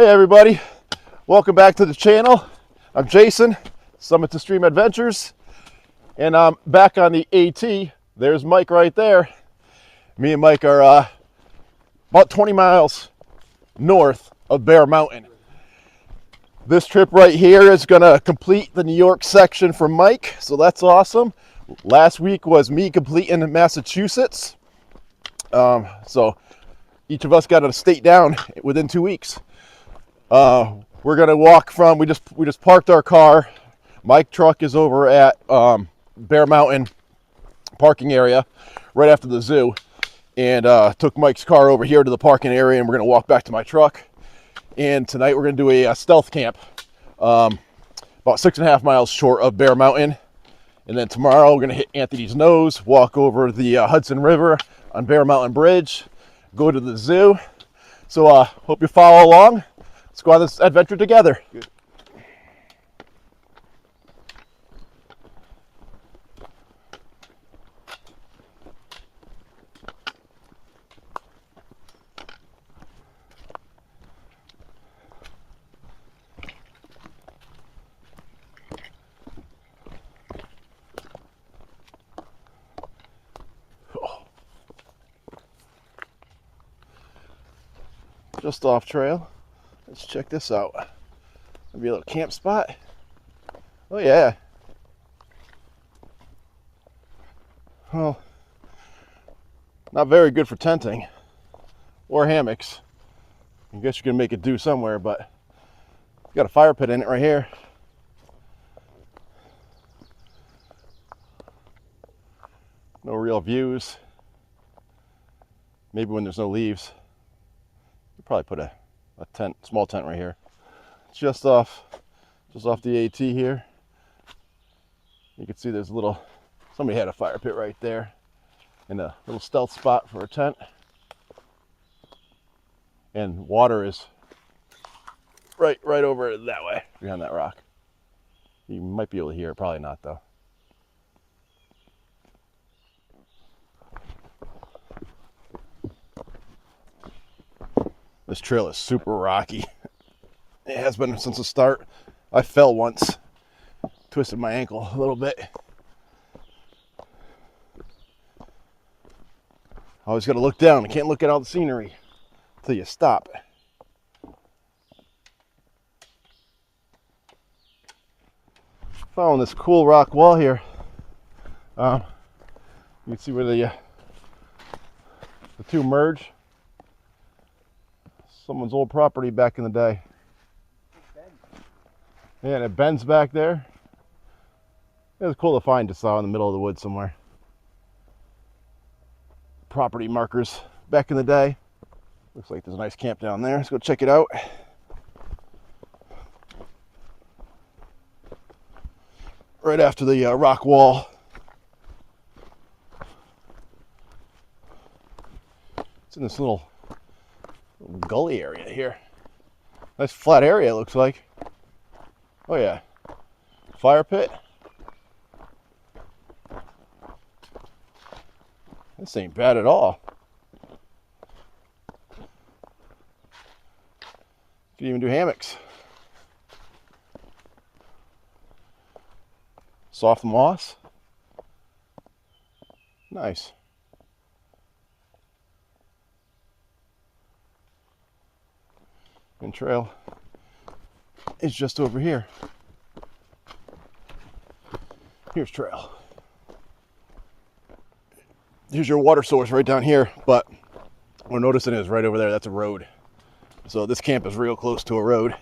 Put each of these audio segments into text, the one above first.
Hey everybody, welcome back to the channel. I'm Jason, Summit to Stream Adventures, and I'm back on the AT. There's Mike right there. Me and Mike are about 20 miles north of Bear Mountain. This trip right here is gonna complete the New York section for Mike, so that's awesome. Last week was me completing Massachusetts, so each of us got a state down within 2 weeks. We're gonna walk from, we just parked our car. My truck is over at Bear Mountain parking area right after the zoo, and took Mike's car over here to the parking area, and we're gonna walk back to my truck. And tonight we're gonna do a stealth camp about 6.5 miles short of Bear Mountain. And then tomorrow we're gonna hit Anthony's Nose, walk over the Hudson River on Bear Mountain Bridge, go to the zoo. So hope you follow along. Let's go on this adventure together. Good. Just off trail. Let's check this out. Maybe a little camp spot. Oh yeah. Well, not very good for tenting or hammocks. I guess you can make it do somewhere, but got a fire pit in it right here. No real views. Maybe when there's no leaves. You'll probably put a tent, small tent right here. Just off the AT here. You can see there's somebody had a fire pit right there, and a little stealth spot for a tent. And water is right over that way, behind that rock. You might be able to hear it, probably not though. This trail is super rocky. It has been since the start. I fell once, twisted my ankle a little bit. Always got to look down. You can't look at all the scenery until you stop. Following this cool rock wall here. You can see where the two merge. Someone's old property back in the day. Yeah, and it bends back there. It was cool to find just out in the middle of the woods somewhere. Property markers back in the day. Looks like there's a nice camp down there. Let's go check it out. Right after the rock wall. It's in this little gully area here. Nice flat area, it looks like. Oh yeah. Fire pit. This ain't bad at all. You can even do hammocks. Soft moss. Nice. And trail is just over here. Here's trail. Here's your water source right down here, but what we're noticing is right over there, that's a road. So this camp is real close to a road.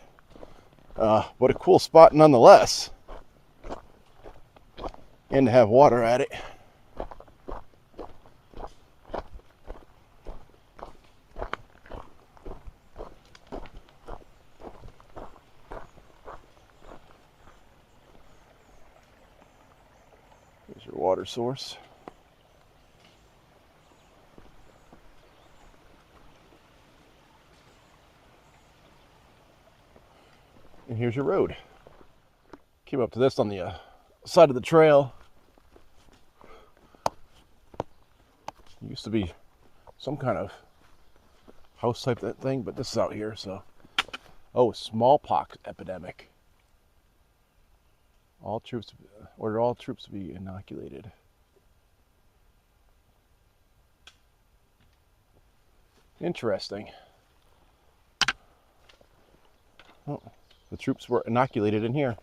But a cool spot nonetheless. And to have water at it. Here's your water source. And here's your road. Came up to this on the side of the trail. Used to be some kind of house type thing, but this is out here, so Oh, smallpox epidemic. Order all troops to be inoculated. Interesting. Oh, the troops were inoculated in here.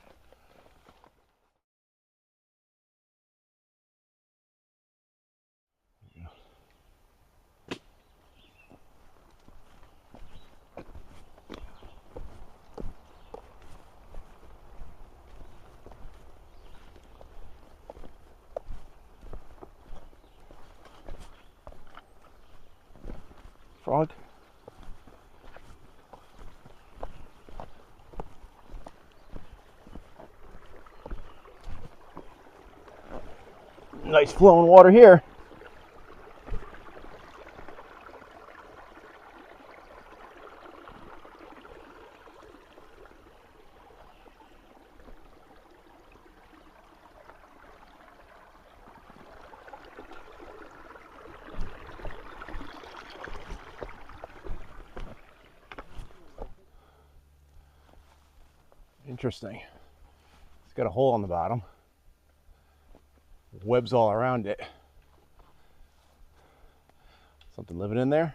Frog. Nice flowing water here. Interesting. It's got a hole on the bottom. Webs all around it. Something living in there.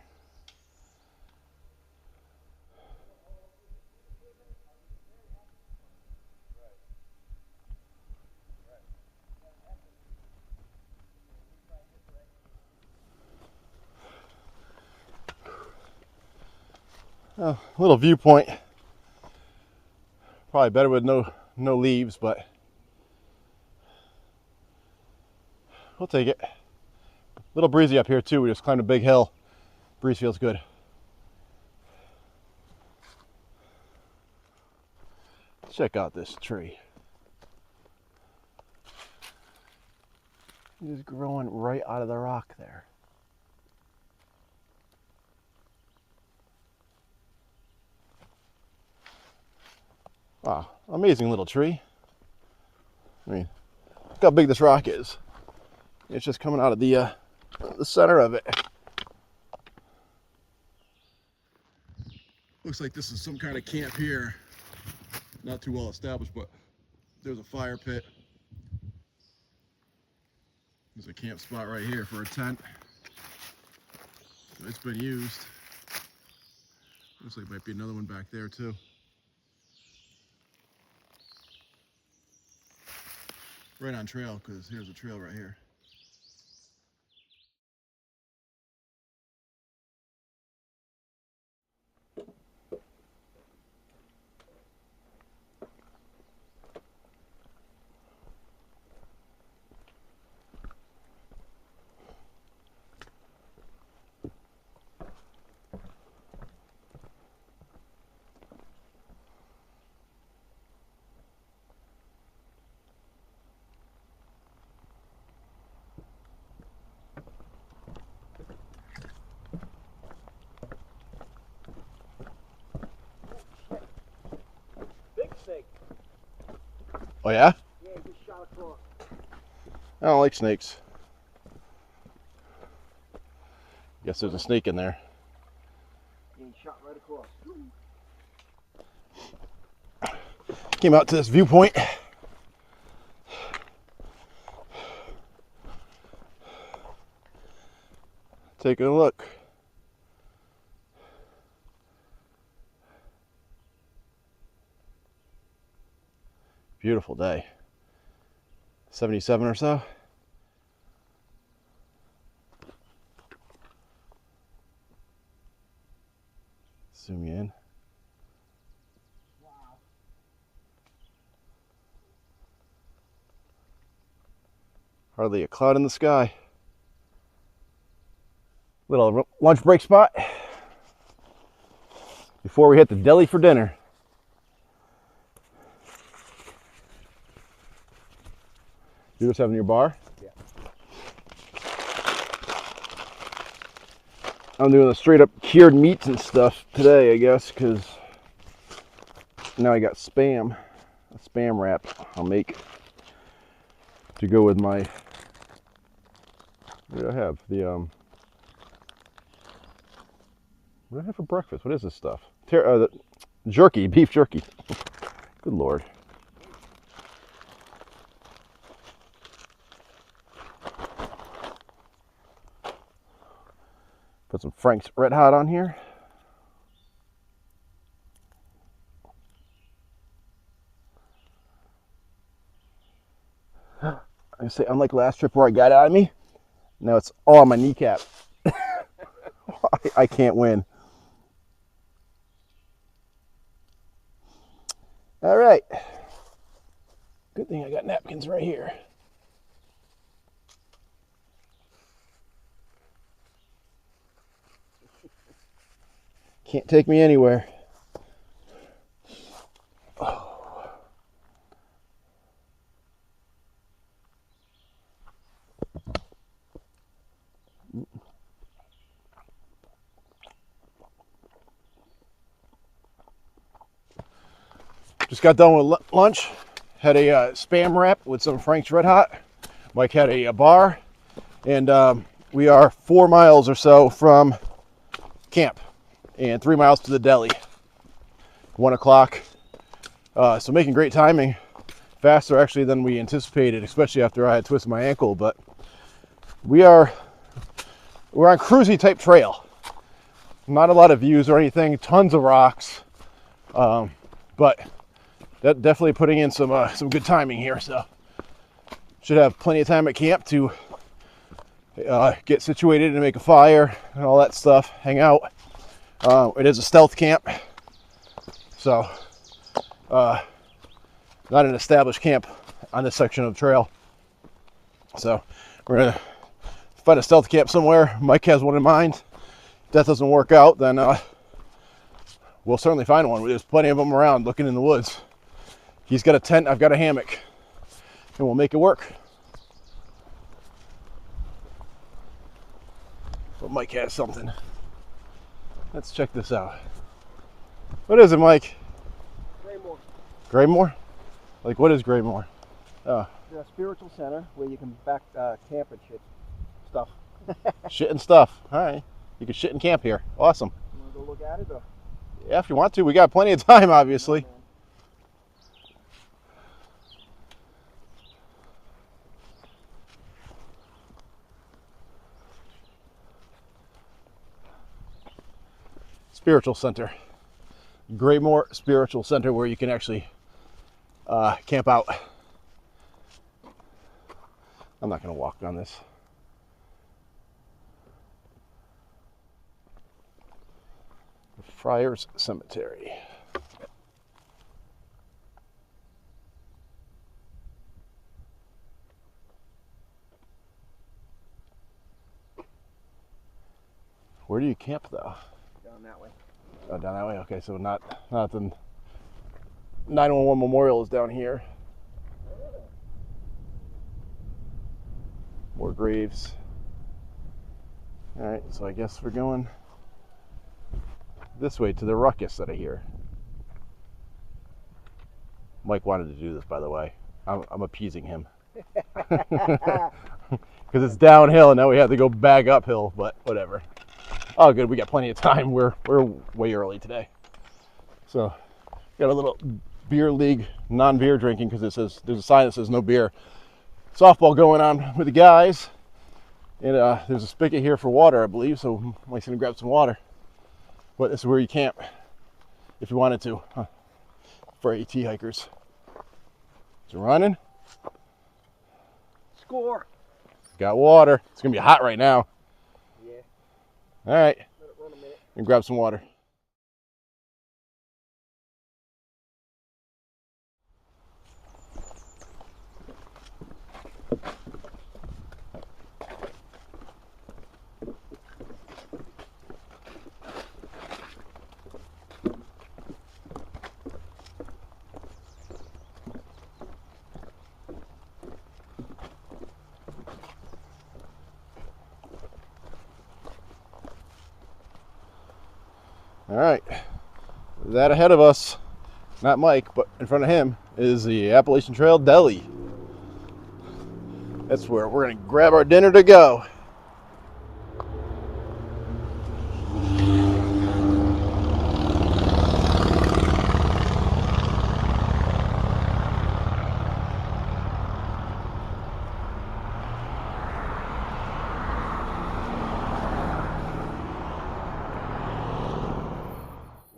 Oh, little viewpoint. Probably better with no leaves, but we'll take it. A little breezy up here too. We just climbed a big hill. Breeze feels good. Check out this tree. It is growing right out of the rock there. Wow, amazing little tree. I mean, look how big this rock is. It's just coming out of the center of it. Looks like this is some kind of camp here. Not too well established, but there's a fire pit. There's a camp spot right here for a tent. So it's been used. Looks like might be another one back there too. Right on trail, because here's a trail right here. Snake. Oh yeah? Yeah, he just shot across. I don't like snakes. Guess there's a snake in there. He shot right across. Came out to this viewpoint. Taking a look. Beautiful day. 77 or so. Zoom you in. Wow. Hardly a cloud in the sky. Little lunch break spot before we hit the deli for dinner. You just having your bar? Yeah. I'm doing the straight up cured meats and stuff today, I guess, because now I got a spam wrap I'll make to go with my, what do I have? What do I have for breakfast? What is this stuff? Jerky, beef jerky. Good Lord. Put some Frank's Red Hot on here. I say, unlike last trip where I got it on me, now it's all on my kneecap. I can't win. All right. Good thing I got napkins right here. Can't take me anywhere. Oh. Just got done with lunch. Had a Spam wrap with some Frank's Red Hot. Mike had a bar. And we are 4 miles or so from camp and 3 miles to the deli. 1 o'clock. So making great timing. Faster actually than we anticipated, especially after I had twisted my ankle. But we're on cruisy type trail. Not a lot of views or anything. Tons of rocks. But that definitely putting in some good timing here. So should have plenty of time at camp to get situated and make a fire and all that stuff. Hang out. It is a stealth camp, so not an established camp on this section of the trail. So we're gonna find a stealth camp somewhere. Mike has one in mind. If that doesn't work out, then we'll certainly find one. There's plenty of them around looking in the woods. He's got a tent, I've got a hammock, and we'll make it work. But Mike has something. Let's check this out. What is it, Mike? Graymore. Graymore? Like, what is Graymore? Oh. The spiritual center where you can back camp and shit stuff. Shit and stuff. All right. You can shit and camp here. Awesome. You want to go look at it? Or? Yeah, if you want to. We got plenty of time, obviously. No, Spiritual Center. Graymore Spiritual Center, where you can actually camp out. I'm not going to walk on this. Friars Cemetery. Where do you camp, though? down that way. Oh, down that way? Okay, so not the 911 Memorial is down here. More graves. All right, so I guess we're going this way to the ruckus that I hear. Mike wanted to do this, by the way. I'm appeasing him. Because it's downhill and now we have to go back uphill, but whatever. Oh, good, we got plenty of time. We're way early today. So, got a little beer league, non-beer drinking, because there's a sign that says no beer. Softball going on with the guys. And there's a spigot here for water, I believe, so Mike's gonna grab some water. But this is where you camp, if you wanted to, for AT hikers. Is it running? Score. Got water. It's gonna be hot right now. Yeah. All right. Let it run a minute. And grab some water. All right, that ahead of us, not Mike, but in front of him, is the Appalachian Trail Deli. That's where we're gonna grab our dinner to go.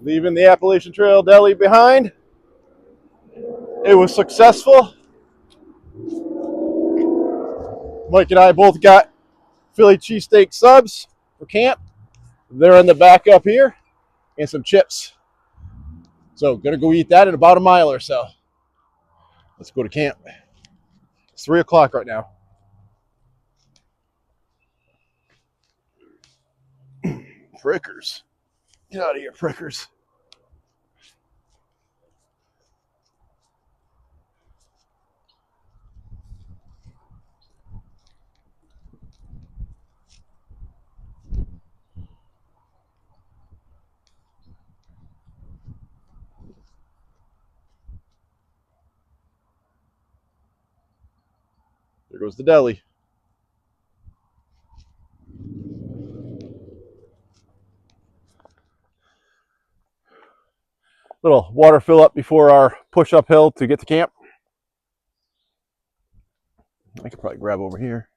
Leaving the Appalachian Trail deli behind. It was successful. Mike and I both got Philly cheesesteak subs for camp. They're in the back up here, and some chips. So gonna go eat that in about a mile or so. Let's go to camp. It's 3 o'clock right now. Prickers. Get out of here, prickers. There goes the deli. Little water fill up before our push uphill to get to camp. I could probably grab over here.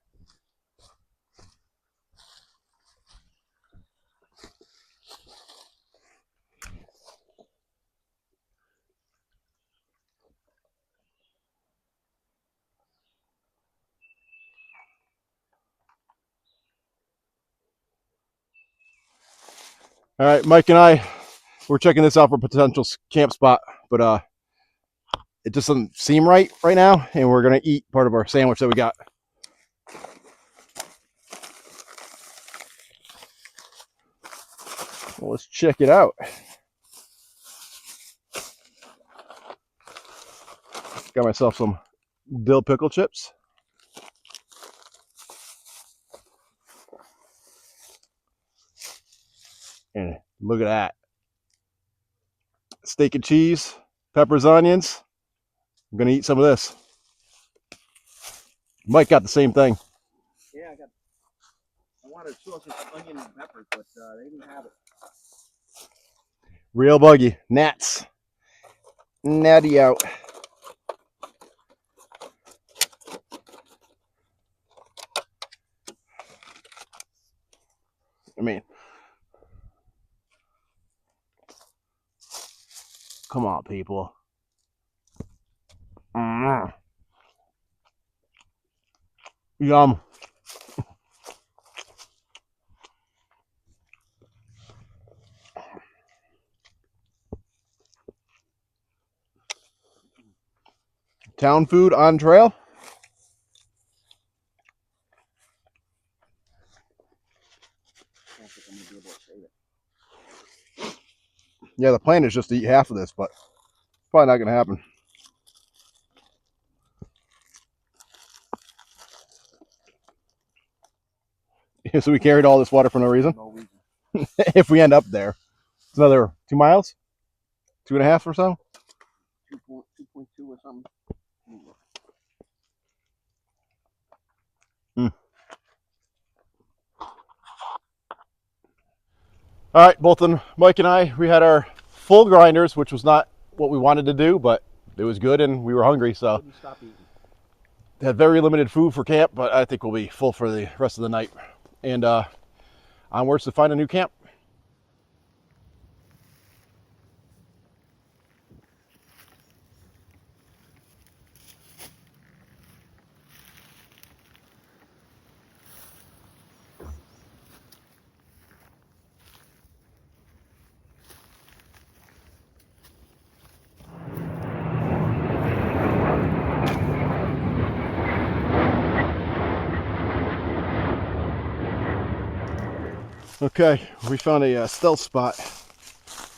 All right, Mike and I, we're checking this out for a potential camp spot, but it just doesn't seem right now, and we're gonna eat part of our sandwich that we got. Well, let's check it out. Got myself some dill pickle chips. And look at that. Steak and cheese, peppers, onions. I'm gonna eat some of this. Mike got the same thing. Yeah, I wanted sausage, onion, and peppers, but they didn't have it. Real buggy. Gnats. Natty out. I mean, come on, people. Yum. Town food on trail. I don't think I'm gonna be able to save it. Yeah, the plan is just to eat half of this, but it's probably not gonna happen. So we carried all this water for no reason. No reason. If we end up there, it's another 2 miles, 2.5 or so. 2.2 or something. All right, both Mike and I, we had our full grinders, which was not what we wanted to do, but it was good and we were hungry, so Couldn't stop eating. had very limited food for camp, but I think we'll be full for the rest of the night. And onwards to find a new camp. Okay, we found a stealth spot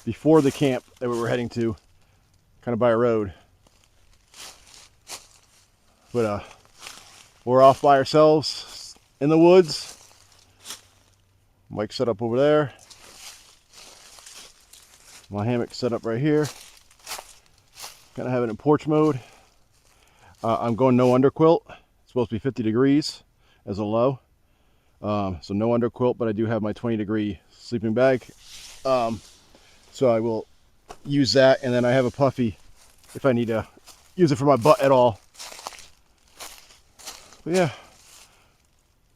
before the camp that we were heading to, kind of by a road. But we're off by ourselves in the woods. Mike's set up over there. My hammock set up right here. Kind of have it in porch mode. I'm going no underquilt. It's supposed to be 50 degrees as a low. So no underquilt, but I do have my 20-degree sleeping bag. So I will use that, and then I have a puffy if I need to use it for my butt at all. But yeah,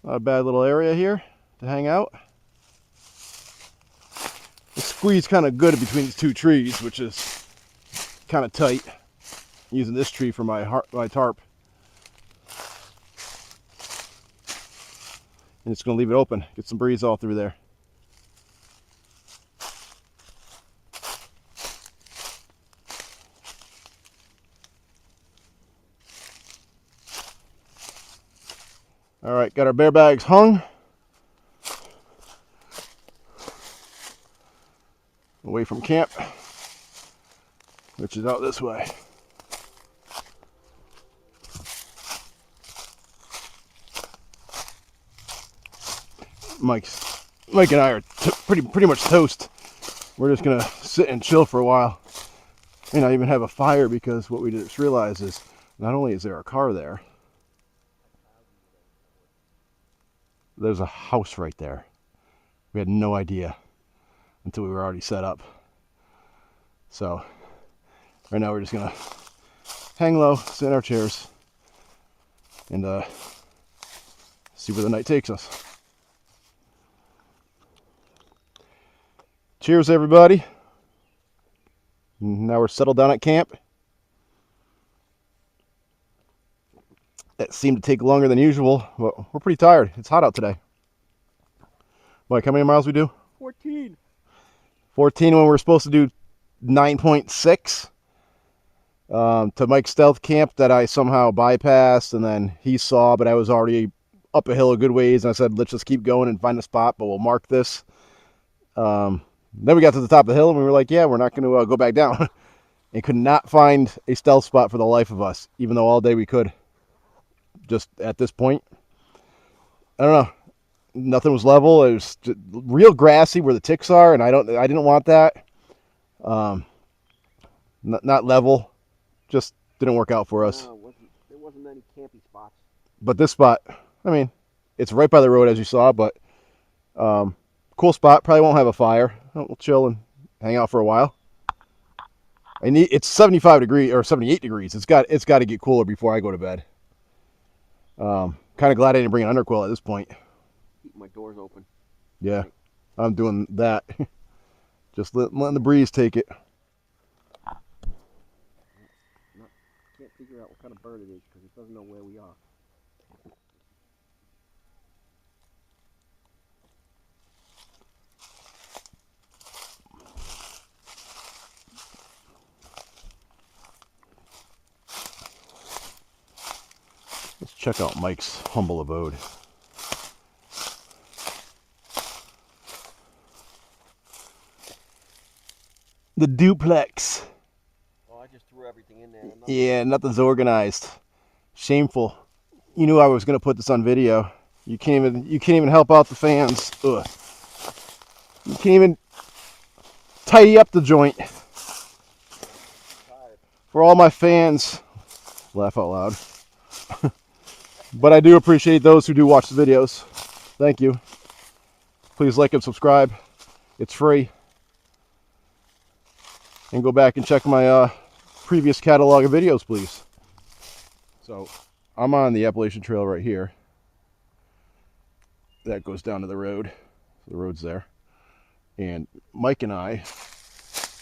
not a bad little area here to hang out. It's squeezed kind of good between these two trees, which is kind of tight. Using this tree for my tarp. And it's going to leave it open. Get some breeze all through there. All right, got our bear bags hung. Away from camp, which is out this way. Mike and I are pretty much toast. We're just gonna sit and chill for a while. May not even have a fire because what we just realized is not only is there a car there, there's a house right there. We had no idea until we were already set up. So right now we're just gonna hang low, sit in our chairs, and see where the night takes us. Cheers, everybody. Now we're settled down at camp. That seemed to take longer than usual, but we're pretty tired. It's hot out today. Mike, how many miles we do? 14. 14 when we're supposed to do 9.6. To Mike's stealth camp that I somehow bypassed, and then he saw, but I was already up a hill a good ways, and I said, let's just keep going and find a spot, but we'll mark this. Then we got to the top of the hill, and we were like, yeah, we're not going to go back down. And could not find a stealth spot for the life of us, even though all day we could. Just at this point, I don't know. Nothing was level. It was real grassy where the ticks are, and I didn't want that. Not level. Just didn't work out for us. No, there wasn't many campy spots. But this spot, I mean, it's right by the road as you saw, but cool spot. Probably won't have a fire. We'll chill and hang out for a while. It's 75 degrees or 78 degrees. It's got to get cooler before I go to bed. Kind of glad I didn't bring an underquilt at this point. Keep my doors open. Yeah, I'm doing that. Just letting the breeze take it. Can't figure out what kind of bird it is because it doesn't know where we are. Let's check out Mike's humble abode. The duplex. Oh, I just threw everything in there. Yeah, nothing's organized. Shameful. You knew I was gonna put this on video. You can't even help out the fans. Ugh. You can't even tidy up the joint. For all my fans, laugh out loud. But I do appreciate those who do watch the videos. Thank you. Please like and subscribe. It's free. And go back and check my previous catalog of videos, please. So, I'm on the Appalachian Trail right here. That goes down to the road. The road's there. And Mike and I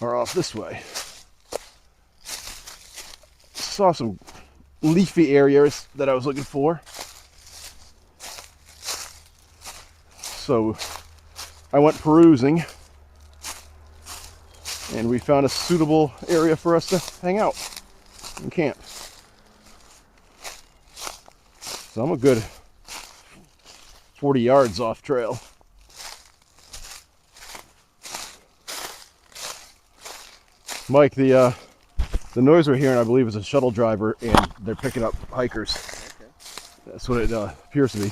are off this way. Saw some leafy areas that I was looking for. So I went perusing and we found a suitable area for us to hang out and camp. So I'm a good 40 yards off trail. Mike, the noise we're hearing, I believe, is a shuttle driver, and they're picking up hikers. Okay. That's what it appears to be.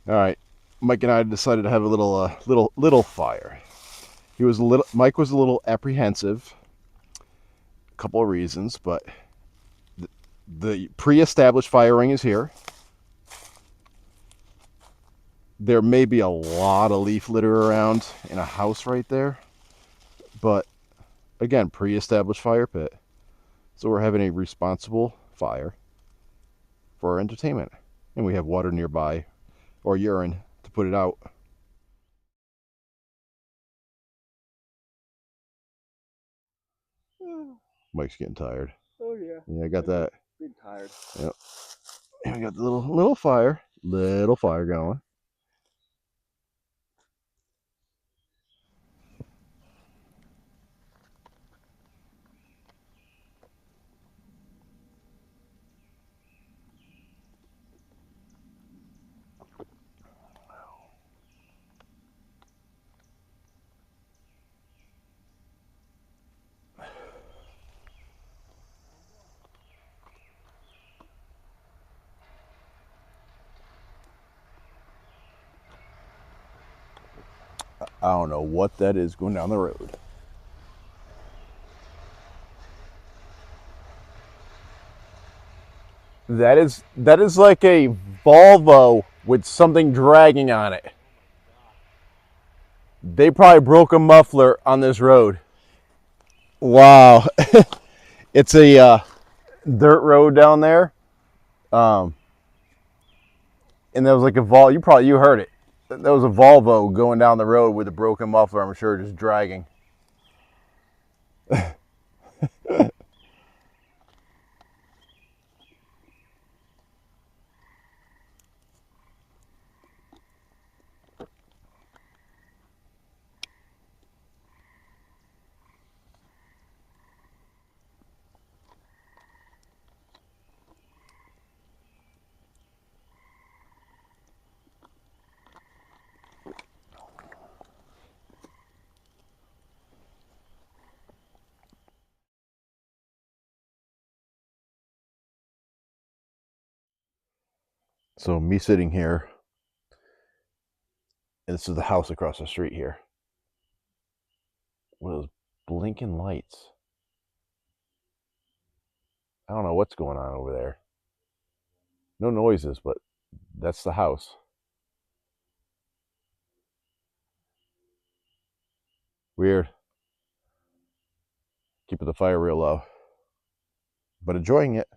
All right, Mike and I decided to have a little fire. Mike was a little apprehensive. A couple of reasons, but the pre-established fire ring is here. There may be a lot of leaf litter around in a house right there, but again, pre-established fire pit. So we're having a responsible fire. for our entertainment. And we have water nearby, or urine, to put it out. Mike's getting tired. Oh yeah. Yeah, I got that. Been tired. Yep. And we got the little fire going. I don't know what that is going down the road. That is like a Volvo with something dragging on it. They probably broke a muffler on this road. Wow. It's a dirt road down there. And there was like a Volvo. You heard it. There was a Volvo going down the road with a broken muffler, I'm sure, just dragging. So me sitting here, and this is the house across the street here. What are those blinking lights? I don't know what's going on over there. No noises, but that's the house. Weird. Keeping the fire real low, but enjoying it.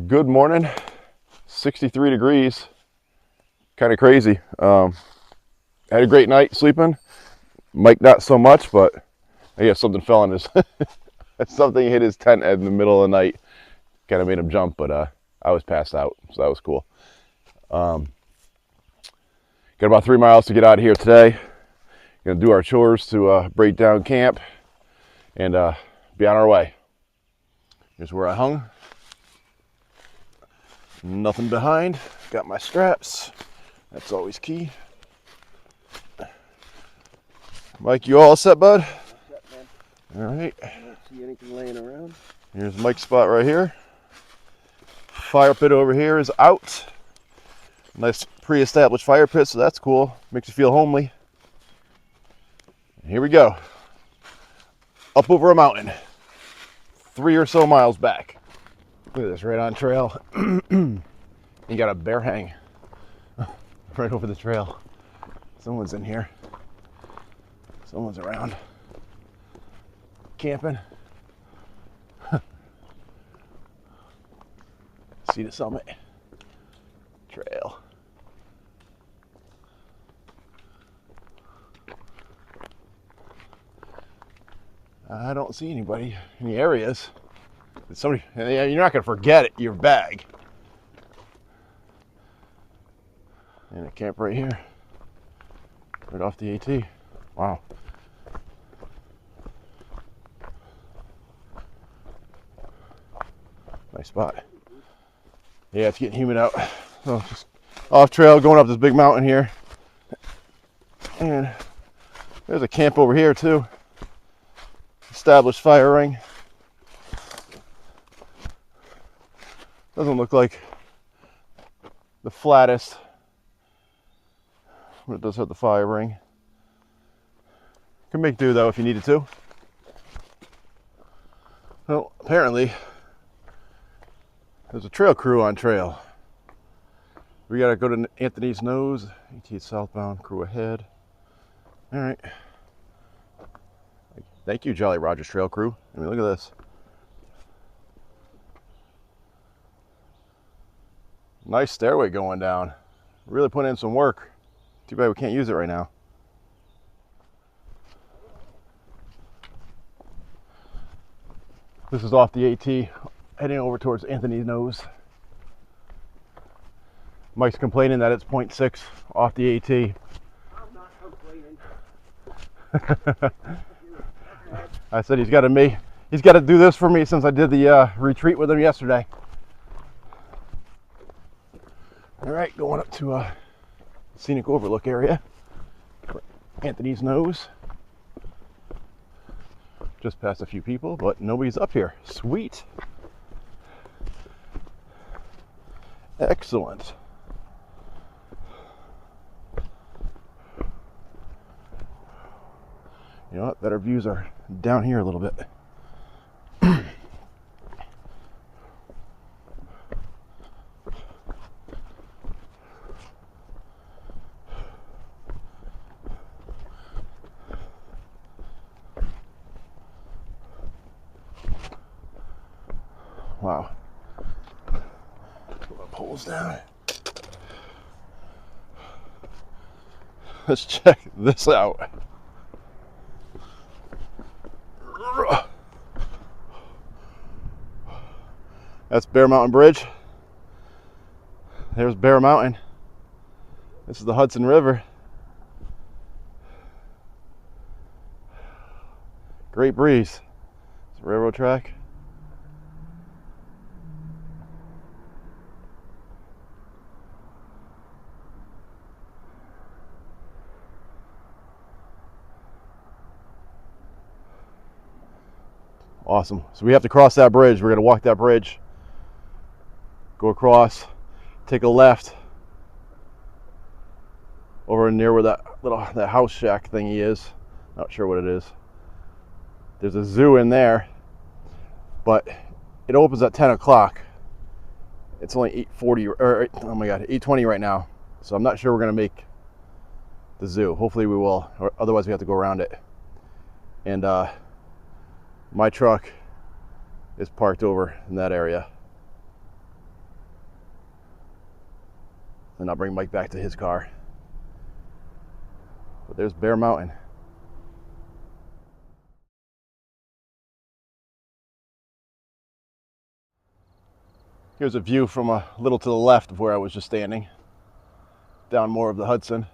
Good morning. 63 degrees. Kind of crazy. Had a great night sleeping. Mike not so much, but I guess something fell on his something hit his tent in the middle of the night. Kind of made him jump, but I was passed out, so that was cool. Got about 3 miles to get out of here today. Gonna do our chores to break down camp and be on our way. Here's where I hung. Nothing behind. Got my straps. That's always key. Mike, you all set, bud? Set, man. All right. I don't see anything laying around. Here's Mike's spot right here. Fire pit over here is out. Nice pre-established fire pit, so that's cool. Makes you feel homely. Here we go. Up over a mountain. 3 or so miles back. Look at this, right on trail. You got a bear hang right over the trail. Someone's in here. Someone's around. Camping. See the summit. Trail. I don't see anybody in the areas. Somebody, you're not gonna forget it, your bag. And a camp right here, right off the AT. Wow. Nice spot. Yeah, it's getting humid out. So just off trail, going up this big mountain here. And there's a camp over here too. Established fire ring. Doesn't look like the flattest, but it does have the fire ring. Can make do though if you needed to. Well, apparently there's a trail crew on trail. We gotta go to Anthony's Nose. AT southbound, crew ahead. All right. Thank you, Jolly Roger's trail crew. I mean, look at this. Nice stairway going down. Really putting in some work. Too bad we can't use it right now. This is off the AT, heading over towards Anthony's Nose. Mike's complaining that it's 0.6 off the AT. I'm not complaining. I said he's got to do this for me since I did the retreat with him yesterday. All right, going up to scenic overlook area. Anthony's Nose. Just passed a few people, but nobody's up here. Sweet. Excellent. You know what? Better views are down here a little bit. Wow. Pull the poles down. Let's check this out. That's Bear Mountain Bridge. There's Bear Mountain. This is the Hudson River. Great breeze. It's a railroad track. Awesome. So we have to cross that bridge. We're going to walk that bridge, go across, take a left over near where that house shack thingy is. Not sure what it is. There's a zoo in there, but it opens at 10 o'clock. It's only 8:40, or oh my God, 8:20 right now. So I'm not sure we're going to make the zoo. Hopefully we will, or otherwise we have to go around it. And my truck is parked over in that area. And I'll bring Mike back to his car. But there's Bear Mountain. Here's a view from a little to the left of where I was just standing, down more of the Hudson.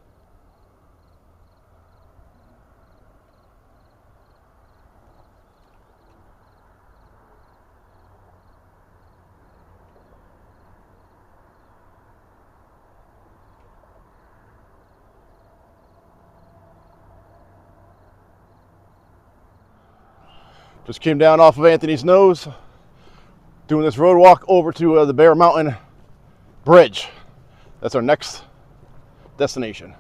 Just came down off of Anthony's Nose, doing this road walk over to the Bear Mountain Bridge. That's our next destination.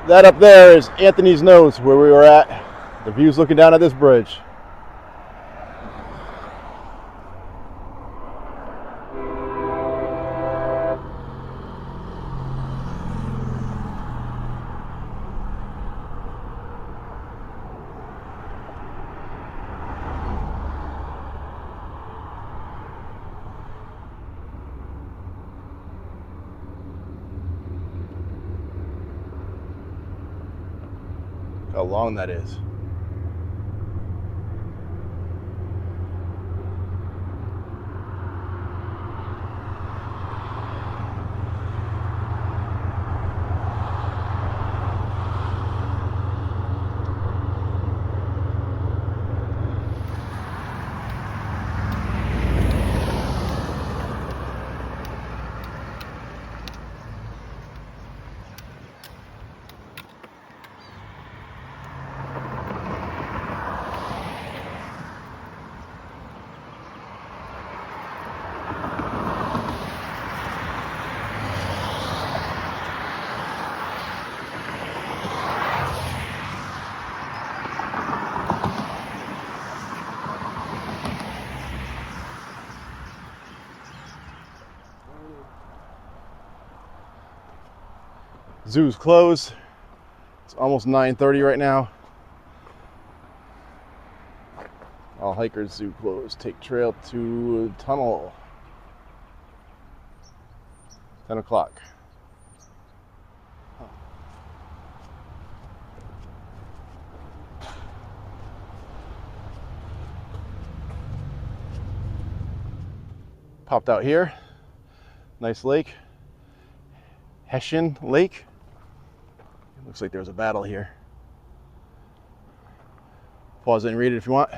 That up there is Anthony's Nose, where we were at. The view's looking down at this bridge. How long that is. Zoo's closed. It's almost 9:30 right now. All hikers, zoo closed. Take trail to tunnel. 10 o'clock. Popped out here. Nice lake. Hessian Lake. Looks like there was a battle here. Pause it and read it if you want.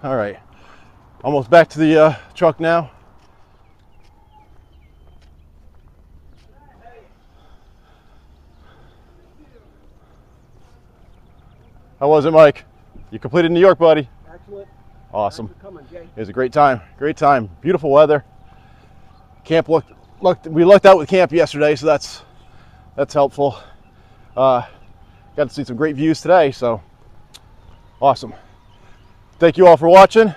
All right, almost back to the truck now. How was it, Mike? You completed New York, buddy. Excellent. Awesome. Thanks for coming, Jay. It was a great time. Great time. Beautiful weather. Camp we lucked out with camp yesterday, so that's helpful. Got to see some great views today, so awesome. Thank you all for watching.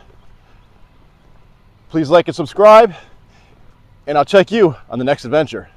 Please like and subscribe, and I'll check you on the next adventure.